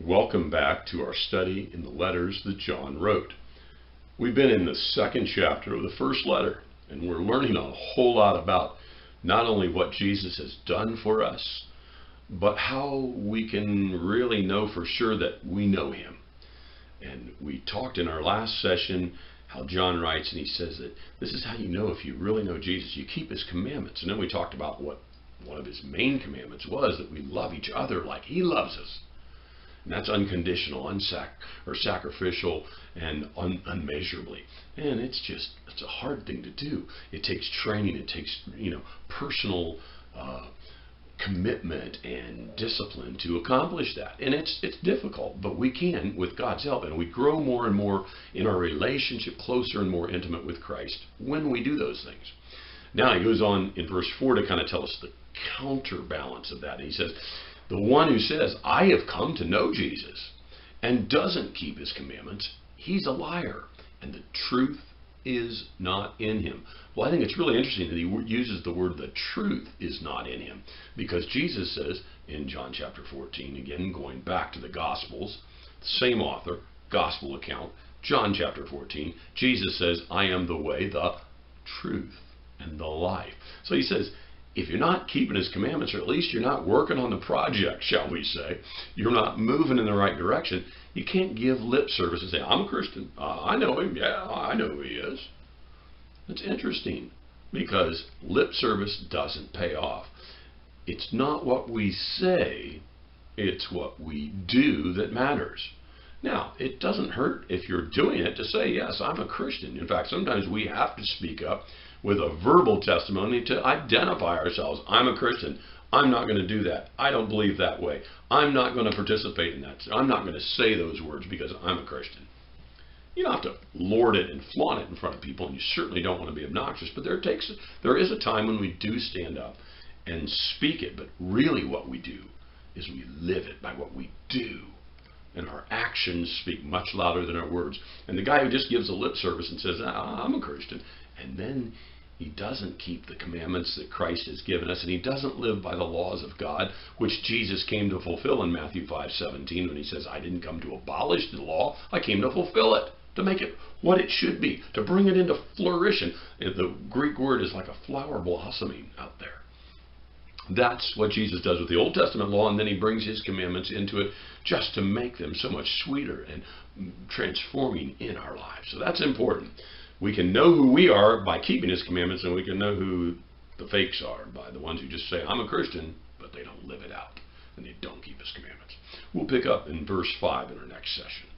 Welcome back to our study in the letters that John wrote. We've been in the second chapter of the first letter, and we're learning a whole lot about not only what Jesus has done for us, but how we can really know for sure that we know him. And we talked in our last session how John writes, and he says that this is how you know if you really know Jesus. You keep his commandments. And then we talked about what one of his main commandments was, that we love each other like he loves us. And that's unconditional, sacrificial, and unmeasurably. And it's a hard thing to do. It takes training. It takes personal commitment and discipline to accomplish that. And it's difficult, but we can with God's help. And we grow more and more in our relationship, closer and more intimate with Christ when we do those things. Now he goes on in verse 4 to kind of tell us the counterbalance of that. He says, the one who says, I have come to know Jesus, and doesn't keep his commandments, he's a liar, and the truth is not in him. Well, I think it's really interesting that he uses the word the truth is not in him, because Jesus says in John chapter 14, again going back to the Gospels, same author, Gospel account, John chapter 14, Jesus says, I am the way, the truth, and the life. So he says, if you're not keeping his commandments, or at least you're not working on the project, shall we say, you're not moving in the right direction, you can't give lip service and say, I'm a Christian. I know him. Yeah, I know who he is. It's interesting because lip service doesn't pay off. It's not what we say, it's what we do that matters. Now, it doesn't hurt if you're doing it to say, yes, I'm a Christian. In fact, sometimes we have to speak up with a verbal testimony to identify ourselves. I'm a Christian. I'm not going to do that. I don't believe that way. I'm not going to participate in that. I'm not going to say those words because I'm a Christian. You don't have to lord it and flaunt it in front of people, and you certainly don't want to be obnoxious, but there is a time when we do stand up and speak it, but really what we do is we live it by what we do. And our actions speak much louder than our words. And the guy who just gives a lip service and says, I'm a Christian, and then he doesn't keep the commandments that Christ has given us, and he doesn't live by the laws of God, which Jesus came to fulfill in Matthew 5:17 when he says, I didn't come to abolish the law, I came to fulfill it, to make it what it should be, to bring it into flourishing. The Greek word is like a flower blossoming out there. That's what Jesus does with the Old Testament law, and then he brings his commandments into it just to make them so much sweeter and transforming in our lives. So that's important. We can know who we are by keeping his commandments, and we can know who the fakes are by the ones who just say, I'm a Christian, but they don't live it out, and they don't keep his commandments. We'll pick up in verse 5 in our next session.